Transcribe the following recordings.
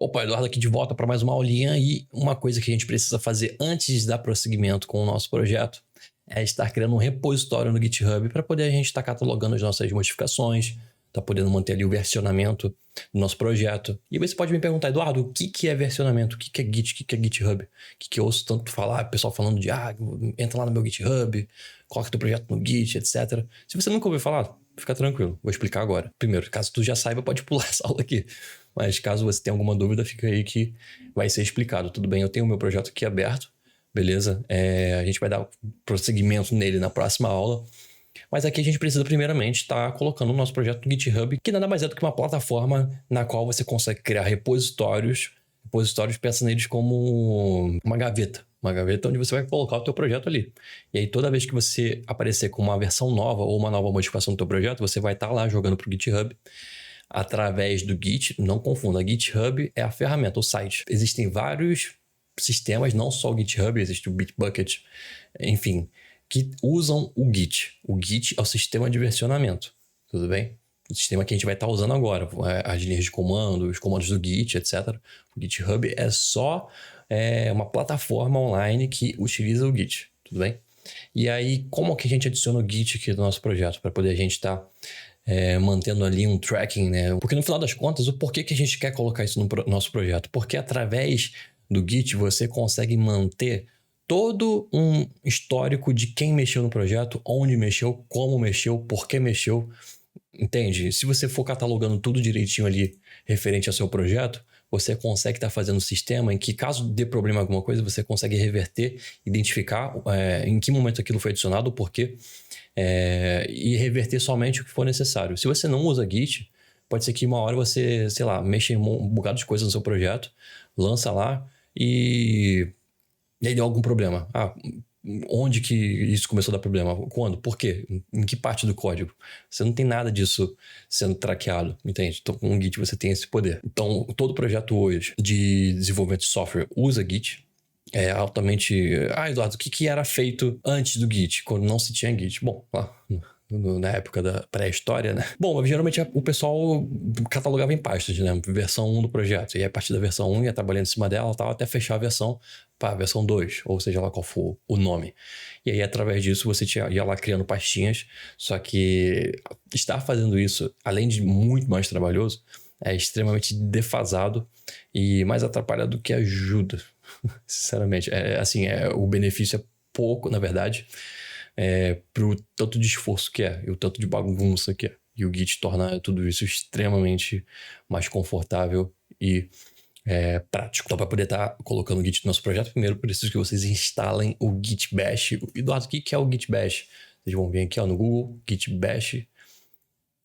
Opa, Eduardo aqui de volta para mais uma aulinha e uma coisa que a gente precisa fazer antes de dar prosseguimento com o nosso projeto é estar criando um repositório no GitHub para poder a gente estar catalogando as nossas modificações, tá podendo manter ali o versionamento do nosso projeto. E você pode me perguntar, Eduardo, o que é versionamento? O que é Git? O que é GitHub? O que eu ouço tanto falar, pessoal falando de, entra lá no meu GitHub, coloca teu projeto no Git, etc. Se você nunca ouviu falar, fica tranquilo, vou explicar agora. Primeiro, caso tu já saiba, pode pular essa aula aqui. Mas caso você tenha alguma dúvida, fica aí que vai ser explicado. Tudo bem, eu tenho o meu projeto aqui aberto, beleza? A gente vai dar prosseguimento nele na próxima aula. Mas aqui a gente precisa primeiramente estar colocando o nosso projeto no GitHub, que nada mais é do que uma plataforma na qual você consegue criar repositórios. Repositórios, pensa neles como uma gaveta onde você vai colocar o teu projeto ali. E aí toda vez que você aparecer com uma versão nova ou uma nova modificação do teu projeto, você vai estar lá jogando para o GitHub através do Git. Não confunda, GitHub é a ferramenta, o site. Existem vários sistemas, não só o GitHub, existe o Bitbucket, enfim, que usam o Git. O Git é o sistema de versionamento, tudo bem? O sistema que a gente vai estar usando agora, as linhas de comando, os comandos do Git, etc. O GitHub é só uma plataforma online que utiliza o Git, tudo bem? E aí, como que a gente adiciona o Git aqui no nosso projeto, para poder a gente estar mantendo ali um tracking, né? Porque no final das contas, o porquê que a gente quer colocar isso no nosso projeto? Porque através do Git você consegue manter todo um histórico de quem mexeu no projeto, onde mexeu, como mexeu, por que mexeu, entende? Se você for catalogando tudo direitinho ali referente ao seu projeto, você consegue estar fazendo um sistema em que, caso dê problema em alguma coisa, você consegue reverter, identificar em que momento aquilo foi adicionado, o porquê, e reverter somente o que for necessário. Se você não usa Git, pode ser que uma hora você, sei lá, mexa em um bocado de coisa no seu projeto, lança lá e aí deu algum problema. Onde que isso começou a dar problema? Quando? Por quê? Em que parte do código? Você não tem nada disso sendo traqueado, entende? Então, com o Git você tem esse poder. Então, todo projeto hoje de desenvolvimento de software usa Git. É altamente... Eduardo, o que era feito antes do Git, quando não se tinha Git? Bom, lá na época da pré-história, né? Bom, geralmente o pessoal catalogava em pastas, né? Versão 1 do projeto. E a partir da versão 1 ia trabalhando em cima dela tal, até fechar a versão para a versão 2, ou seja lá qual for o nome. E aí, através disso, você ia lá criando pastinhas. Só que estar fazendo isso, além de muito mais trabalhoso, é extremamente defasado e mais atrapalha do que ajuda. Sinceramente, o benefício é pouco, na verdade, pro tanto de esforço que é e o tanto de bagunça que é. E o Git torna tudo isso extremamente mais confortável e prático. Então, para poder estar colocando o Git no nosso projeto, primeiro preciso que vocês instalem o Git Bash. Eduardo, o que é o Git Bash? Vocês vão vir aqui no Google, Git Bash,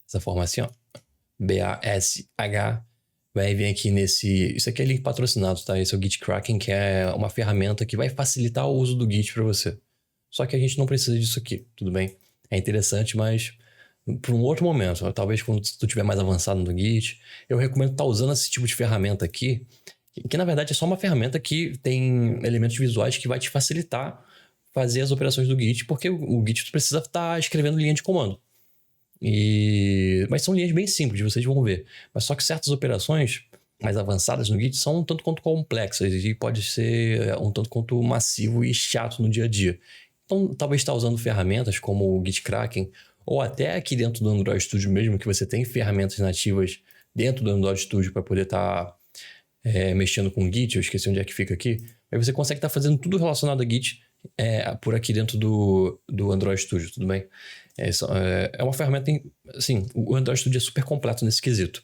dessa forma assim, BASH. Vai vir aqui isso aqui é link patrocinado, tá? Esse é o GitKraken, que é uma ferramenta que vai facilitar o uso do Git para você. Só que a gente não precisa disso aqui, tudo bem? É interessante, mas para um outro momento, talvez quando tu estiver mais avançado no Git, eu recomendo estar usando esse tipo de ferramenta aqui, que na verdade é só uma ferramenta que tem elementos visuais que vai te facilitar fazer as operações do Git, porque o Git tu precisa estar escrevendo linha de comando. Mas são linhas bem simples, vocês vão ver. Mas só que certas operações mais avançadas no Git são um tanto quanto complexas e pode ser um tanto quanto massivo e chato no dia a dia. Então, talvez estar usando ferramentas como o GitKraken, ou até aqui dentro do Android Studio mesmo, que você tem ferramentas nativas dentro do Android Studio para poder estar mexendo com o Git. Eu esqueci onde é que fica aqui. Aí você consegue estar fazendo tudo relacionado a Git por aqui dentro do Android Studio, tudo bem? É uma ferramenta, assim, o Android Studio é super completo nesse quesito.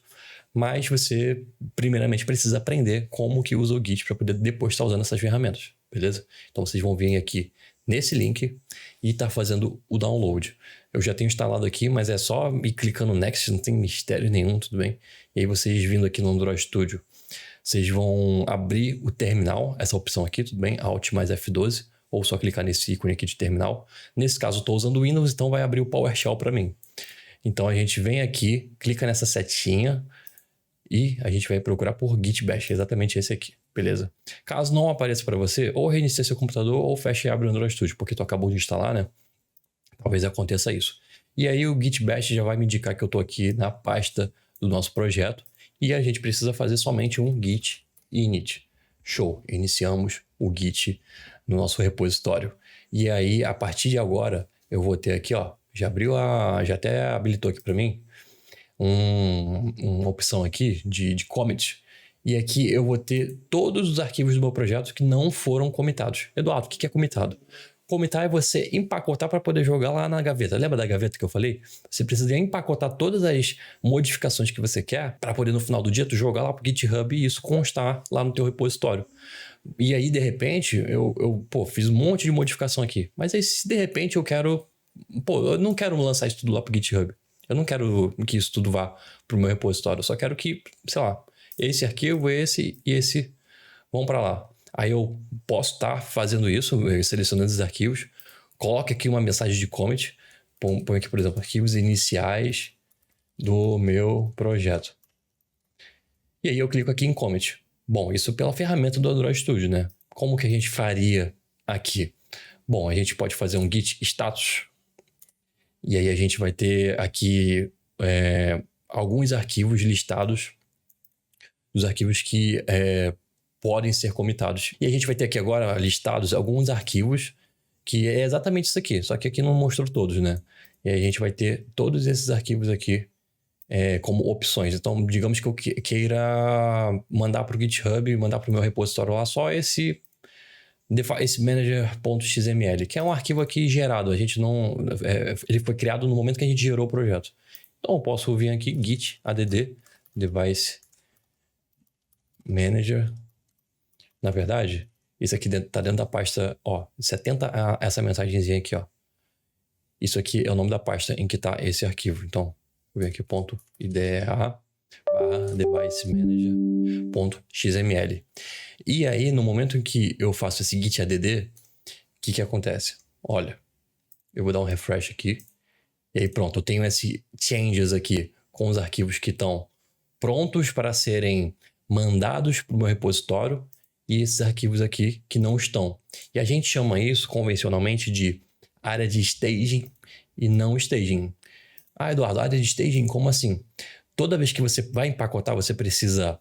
Mas você, primeiramente, precisa aprender como que usa o Git para poder depois estar usando essas ferramentas, beleza? Então, vocês vão vir aqui nesse link e estar fazendo o download. Eu já tenho instalado aqui, mas é só ir clicando Next, não tem mistério nenhum, tudo bem? E aí, vocês vindo aqui no Android Studio, vocês vão abrir o terminal, essa opção aqui, tudo bem? Alt mais F12, ou só clicar nesse ícone aqui de terminal. Nesse caso, eu estou usando o Windows, então vai abrir o PowerShell para mim. Então, a gente vem aqui, clica nessa setinha e a gente vai procurar por Git Bash, exatamente esse aqui, beleza? Caso não apareça para você, ou reinicie seu computador ou feche e abre o Android Studio, porque tu acabou de instalar, né? Talvez aconteça isso. E aí o Git Bash já vai me indicar que eu estou aqui na pasta do nosso projeto. E a gente precisa fazer somente um git init. Show, iniciamos o git no nosso repositório. E aí, a partir de agora, eu vou ter aqui, ó, já até habilitou aqui para mim uma opção aqui de commit. E aqui eu vou ter todos os arquivos do meu projeto que não foram comitados. Eduardo, o que é comitado? Comitar é você empacotar para poder jogar lá na gaveta. Lembra da gaveta que eu falei? Você precisa empacotar todas as modificações que você quer para poder no final do dia tu jogar lá pro GitHub e isso constar lá no teu repositório. E aí, de repente, eu fiz um monte de modificação aqui. Mas aí, se de repente eu quero... eu não quero lançar isso tudo lá pro GitHub. Eu não quero que isso tudo vá pro meu repositório. Eu só quero que, sei lá, esse arquivo, esse e esse vão para lá. Aí eu posso estar fazendo isso, selecionando esses arquivos. Coloque aqui uma mensagem de commit. Põe aqui, por exemplo, arquivos iniciais do meu projeto. E aí eu clico aqui em commit. Bom, isso pela ferramenta do Android Studio, né? Como que a gente faria aqui? Bom, a gente pode fazer um git status. E aí a gente vai ter aqui alguns arquivos listados, os arquivos que podem ser comitados. E a gente vai ter aqui agora listados alguns arquivos que é exatamente isso aqui, só que aqui não mostrou todos, né? E aí a gente vai ter todos esses arquivos aqui como opções. Então, digamos que eu queira mandar para o GitHub, mandar para o meu repositório lá só esse manager.xml, que é um arquivo aqui gerado. A gente não... ele foi criado no momento que a gente gerou o projeto. Então, eu posso vir aqui, git add device manager. Na verdade, isso aqui tá dentro da pasta, ó, 70, essa mensagenzinha aqui, ó. Isso aqui é o nome da pasta em que tá esse arquivo. Então, vou vir aqui, .idea/device-manager.xml. E aí, no momento em que eu faço esse git add, o que acontece? Olha, eu vou dar um refresh aqui. E aí, pronto, eu tenho esse changes aqui com os arquivos que estão prontos para serem mandados para o meu repositório e esses arquivos aqui que não estão. E a gente chama isso convencionalmente de área de staging e não staging. Ah, Eduardo, área de staging, como assim? Toda vez que você vai empacotar, você precisa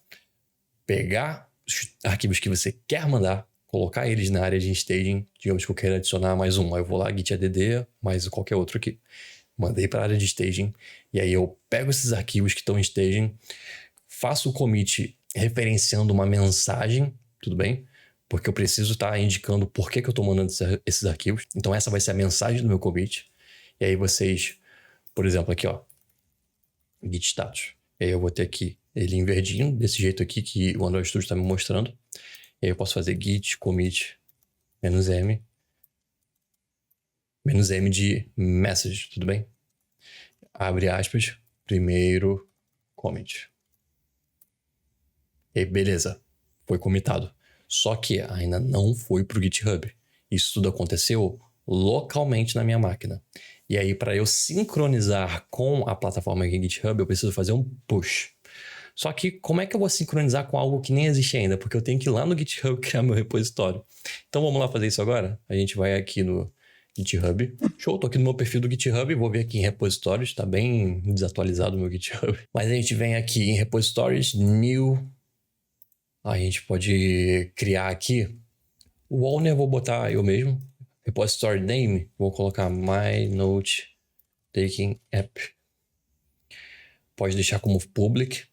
pegar os arquivos que você quer mandar, colocar eles na área de staging. Digamos que eu quero adicionar mais um. Aí eu vou lá, git add, mais qualquer outro aqui. Mandei para a área de staging. E aí eu pego esses arquivos que estão em staging, faço o commit referenciando uma mensagem, tudo bem? Porque eu preciso estar indicando por que eu estou mandando esses arquivos. Então essa vai ser a mensagem do meu commit. E aí vocês, por exemplo, aqui, ó, git status. E aí eu vou ter aqui ele em verdinho, desse jeito aqui que o Android Studio está me mostrando. E aí eu posso fazer git commit -m de message, tudo bem? Abre aspas, primeiro commit. E aí, beleza, foi commitado. Só que ainda não foi para o GitHub. Isso tudo aconteceu localmente na minha máquina. E aí, para eu sincronizar com a plataforma aqui GitHub, eu preciso fazer um push. Só que como é que eu vou sincronizar com algo que nem existe ainda? Porque eu tenho que ir lá no GitHub criar meu repositório. Então vamos lá fazer isso agora? A gente vai aqui no GitHub. Show, tô aqui no meu perfil do GitHub, vou ver aqui em repositórios, tá bem desatualizado o meu GitHub. Mas a gente vem aqui em repositórios, new. A gente pode criar aqui. O owner eu vou botar eu mesmo. Repository name, vou colocar my note taking app. Pode deixar como public.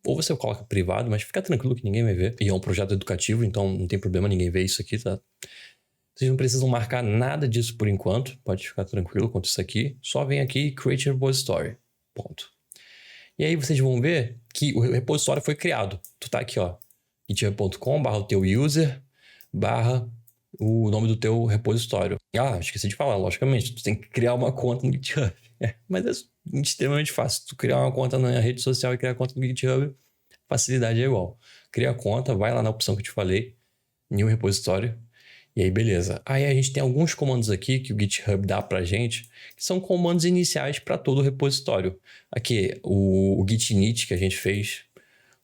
Ou você coloca privado, mas fica tranquilo que ninguém vai ver. E é um projeto educativo, então não tem problema ninguém ver isso aqui, tá? Vocês não precisam marcar nada disso por enquanto. Pode ficar tranquilo quanto isso aqui. Só vem aqui e create a repository. Ponto. E aí vocês vão ver que o repositório foi criado. Tu tá aqui, ó. github.com/o teu user/ o nome do teu repositório. Ah, esqueci de falar, logicamente. Tu tem que criar uma conta no GitHub. Mas é extremamente fácil. Tu criar uma conta na rede social e criar a conta no GitHub, facilidade é igual. Cria a conta, vai lá na opção que eu te falei, new repositório, e aí beleza. Aí a gente tem alguns comandos aqui que o GitHub dá pra gente, que são comandos iniciais para todo o repositório. Aqui, o git init que a gente fez,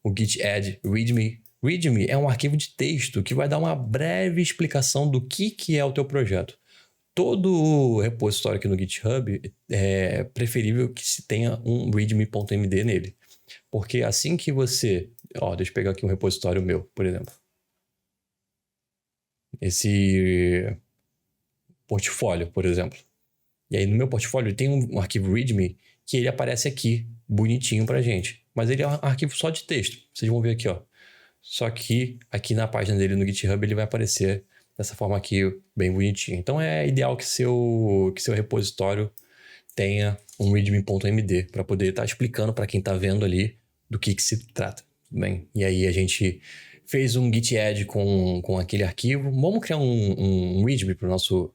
o git add readme. Readme é um arquivo de texto que vai dar uma breve explicação do que é o teu projeto. Todo repositório aqui no GitHub é preferível que se tenha um readme.md nele. Porque assim que você... deixa eu pegar aqui um repositório meu, por exemplo. Esse portfólio, por exemplo. E aí no meu portfólio tem um arquivo README que ele aparece aqui, bonitinho pra gente. Mas ele é um arquivo só de texto. Vocês vão ver aqui, Só que aqui na página dele no GitHub ele vai aparecer dessa forma aqui, bem bonitinho. Então é ideal que seu repositório tenha um readme.md para poder estar explicando para quem está vendo ali do que se trata. Tudo bem? E aí a gente fez um git add com aquele arquivo. Vamos criar um readme para o nosso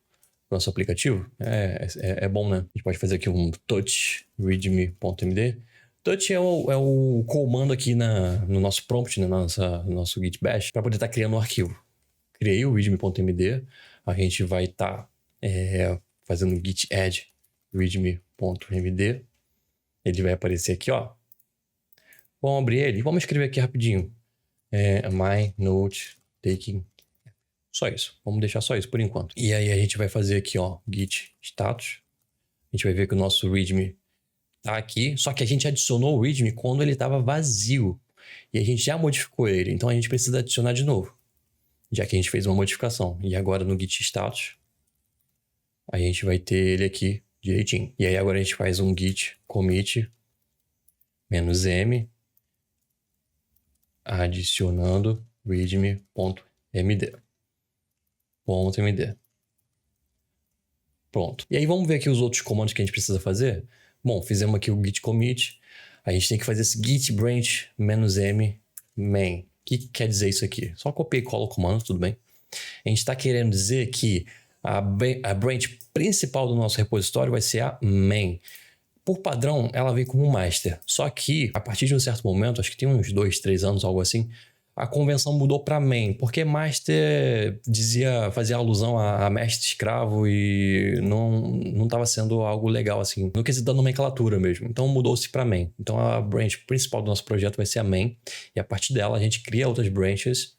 aplicativo? É bom, né? A gente pode fazer aqui um touch readme.md. Touch é o comando aqui no nosso prompt, no nosso git bash, para poder estar criando um arquivo. Criei o readme.md, a gente vai estar fazendo git add readme.md. Ele vai aparecer aqui, Vamos abrir ele. Vamos escrever aqui rapidinho. My note taking. Só isso. Vamos deixar só isso por enquanto. E aí a gente vai fazer aqui, git status. A gente vai ver que o nosso readme tá aqui. Só que a gente adicionou o readme quando ele estava vazio. E a gente já modificou ele. Então a gente precisa adicionar de novo, já que a gente fez uma modificação. E agora no git status, a gente vai ter ele aqui direitinho. E aí agora a gente faz um git commit -m adicionando readme.md. Pronto. E aí vamos ver aqui os outros comandos que a gente precisa fazer. Bom, fizemos aqui o git commit. A gente tem que fazer esse git branch -m main. O que quer dizer isso aqui? Só copiei e colo o comando, tudo bem? A gente está querendo dizer que a branch principal do nosso repositório vai ser a main. Por padrão, ela vem como master. Só que, a partir de um certo momento, acho que tem uns 2, 3 anos, algo assim, a convenção mudou para main, porque master fazia alusão a mestre escravo e não estava sendo algo legal assim, no quesito da nomenclatura mesmo. Então mudou-se para main. Então a branch principal do nosso projeto vai ser a main, e a partir dela a gente cria outras branches.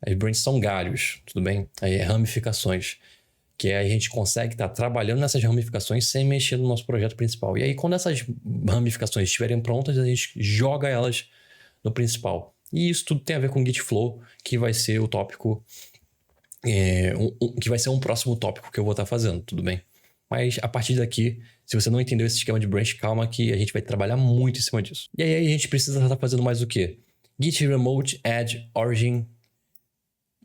As branches são galhos, tudo bem? Aí ramificações, que a gente consegue estar trabalhando nessas ramificações sem mexer no nosso projeto principal. E aí quando essas ramificações estiverem prontas, a gente joga elas no principal. E isso tudo tem a ver com Git Flow, que vai ser o tópico, que vai ser um próximo tópico que eu vou estar fazendo, tudo bem? Mas a partir daqui, se você não entendeu esse esquema de branch, calma que a gente vai trabalhar muito em cima disso. E aí a gente precisa estar fazendo mais o quê? Git remote add origin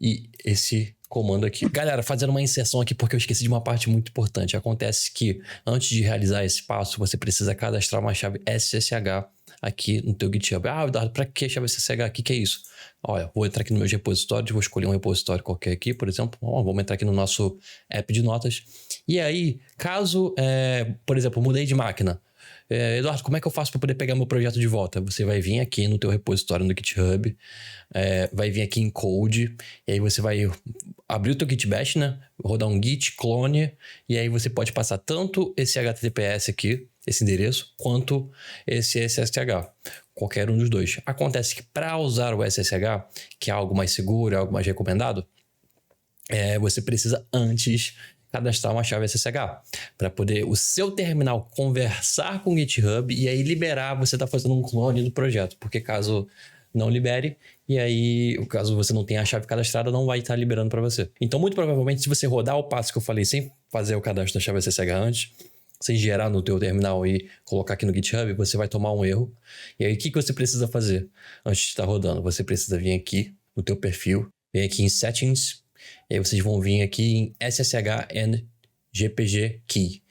e esse comando aqui. Galera, fazendo uma inserção aqui porque eu esqueci de uma parte muito importante. Acontece que antes de realizar esse passo, você precisa cadastrar uma chave SSH aqui no teu GitHub. Eduardo, para que chave SSH aqui? Que é isso? Olha, vou entrar aqui no meu repositório, vou escolher um repositório qualquer aqui, por exemplo. Vamos entrar aqui no nosso app de notas. E aí, caso, por exemplo, mudei de máquina. Eduardo, como é que eu faço para poder pegar meu projeto de volta? Você vai vir aqui no teu repositório no GitHub, vai vir aqui em code, e aí você vai abrir o teu Git Bash, né? Rodar um git clone, e aí você pode passar tanto esse HTTPS aqui, esse endereço, quanto esse SSH. Qualquer um dos dois. Acontece que para usar o SSH, que é algo mais seguro, é algo mais recomendado, você precisa antes cadastrar uma chave SSH para poder o seu terminal conversar com o GitHub e aí liberar, você tá fazendo um clone do projeto, porque caso não libere, e aí caso você não tenha a chave cadastrada, não vai estar liberando para você. Então muito provavelmente se você rodar o passo que eu falei sem fazer o cadastro da chave SSH antes, sem gerar no teu terminal e colocar aqui no GitHub, você vai tomar um erro. E aí o que você precisa fazer antes de estar rodando? Você precisa vir aqui no teu perfil, vem aqui em Settings, e aí vocês vão vir aqui em SSH and GPG Key.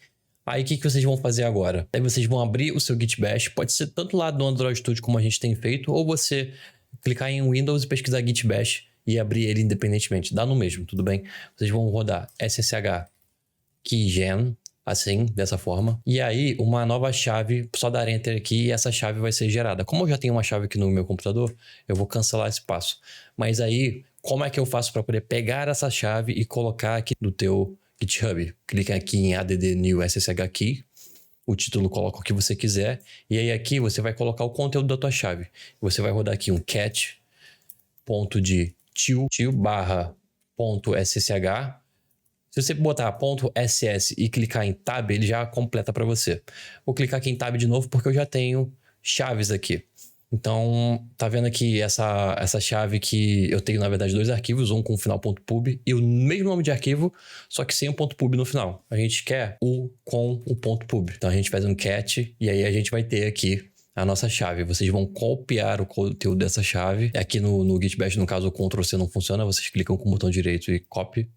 Aí o que vocês vão fazer agora? Aí vocês vão abrir o seu Git Bash, pode ser tanto lá do Android Studio como a gente tem feito, ou você clicar em Windows e pesquisar Git Bash e abrir ele independentemente. Dá no mesmo, tudo bem? Vocês vão rodar SSH keygen, assim, dessa forma. E aí, uma nova chave, só dar Enter aqui e essa chave vai ser gerada. Como eu já tenho uma chave aqui no meu computador, eu vou cancelar esse passo. Mas aí, como é que eu faço para poder pegar essa chave e colocar aqui no teu GitHub? Clica aqui em add new SSH key. O título coloca o que você quiser. E aí aqui você vai colocar o conteúdo da tua chave. Você vai rodar aqui um cat ponto de barra ponto .ssh. Se você botar ponto .ss e clicar em tab, ele já completa para você. Vou clicar aqui em tab de novo porque eu já tenho chaves aqui. Então, tá vendo aqui essa chave que eu tenho, na verdade, 2 arquivos, um com o final .pub e o mesmo nome de arquivo, só que sem o .pub no final. A gente quer o com o .pub. Então, a gente faz um cat e aí a gente vai ter aqui a nossa chave. Vocês vão copiar o conteúdo dessa chave. Aqui no Git Bash, no caso, o Ctrl+C não funciona. Vocês clicam com o botão direito e copy.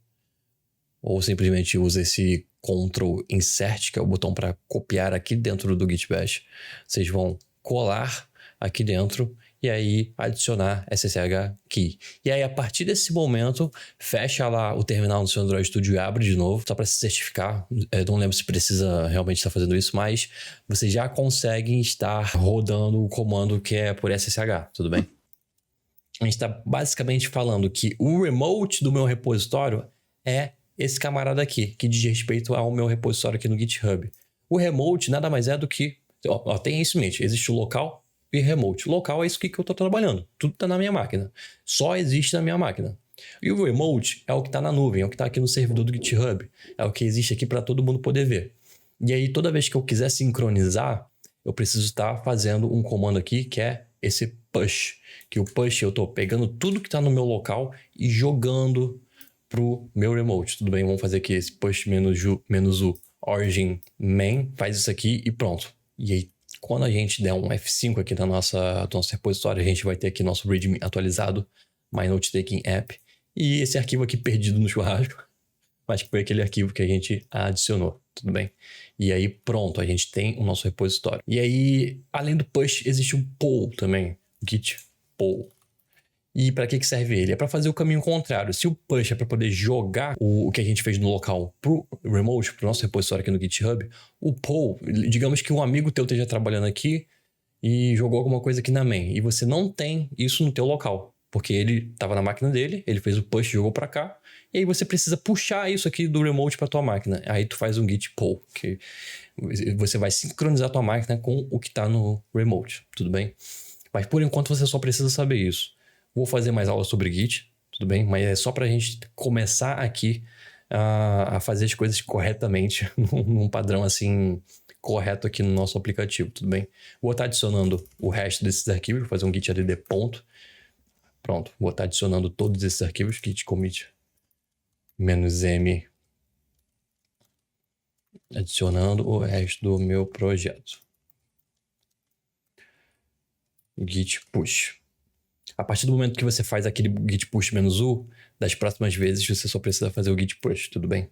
Ou simplesmente usa esse Ctrl Insert, que é o botão para copiar aqui dentro do Git Bash. Vocês vão colar aqui dentro e aí adicionar SSH key. E aí, a partir desse momento, fecha lá o terminal no seu Android Studio e abre de novo, só para se certificar. Eu não lembro se precisa realmente estar fazendo isso, mas vocês já conseguem estar rodando o comando que é por SSH, tudo bem? A gente está basicamente falando que o remote do meu repositório é esse camarada aqui, que diz respeito ao meu repositório aqui no GitHub. O remote nada mais é do que... tem isso em mente, existe o local e remote. Local é isso que eu estou trabalhando. Tudo está na minha máquina. Só existe na minha máquina. E o remote é o que está na nuvem, é o que está aqui no servidor do GitHub. É o que existe aqui para todo mundo poder ver. E aí, toda vez que eu quiser sincronizar, eu preciso estar fazendo um comando aqui que é esse push. Que o push eu estou pegando tudo que está no meu local e jogando pro meu remote. Tudo bem? Vamos fazer aqui esse push -u origin main. Faz isso aqui e pronto. E aí, quando a gente der um F5 aqui no nosso repositório, a gente vai ter aqui nosso readme atualizado, my note taking app, e esse arquivo aqui perdido no churrasco, mas que foi aquele arquivo que a gente adicionou, tudo bem? E aí pronto, a gente tem o nosso repositório. E aí, além do push, existe um pull também, git pull. E para que serve ele? É para fazer o caminho contrário. Se o push é para poder jogar o que a gente fez no local pro remote, pro nosso repositório aqui no GitHub, o pull, digamos que um amigo teu esteja trabalhando aqui e jogou alguma coisa aqui na main, e você não tem isso no teu local, porque ele estava na máquina dele, ele fez o push, jogou para cá, e aí você precisa puxar isso aqui do remote para tua máquina. Aí tu faz um git pull, que você vai sincronizar tua máquina com o que está no remote, tudo bem? Mas por enquanto você só precisa saber isso. Vou fazer mais aulas sobre Git, tudo bem? Mas é só para a gente começar aqui a fazer as coisas corretamente, num padrão assim correto aqui no nosso aplicativo, tudo bem? Vou estar adicionando o resto desses arquivos, vou fazer um git add ponto. Pronto, vou estar adicionando todos esses arquivos, git commit -m, adicionando o resto do meu projeto. Git push. A partir do momento que você faz aquele git push -u, das próximas vezes você só precisa fazer o git push, tudo bem?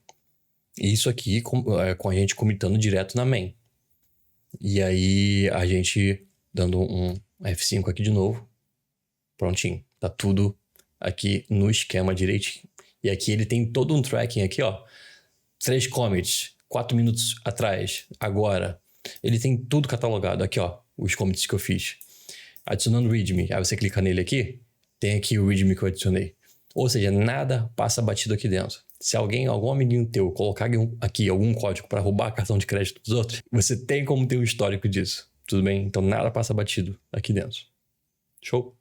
E isso aqui com a gente comitando direto na main. E aí a gente dando um F5 aqui de novo. Prontinho. Tá tudo aqui no esquema direitinho. E aqui ele tem todo um tracking aqui, ó. 3 commits, 4 minutos atrás, agora. Ele tem tudo catalogado aqui, ó. Os commits que eu fiz. Adicionando o readme, aí você clica nele aqui, tem aqui o readme que eu adicionei. Ou seja, nada passa batido aqui dentro. Se algum amiguinho teu colocar aqui algum código para roubar cartão de crédito dos outros, você tem como ter um histórico disso, tudo bem? Então nada passa batido aqui dentro. Show?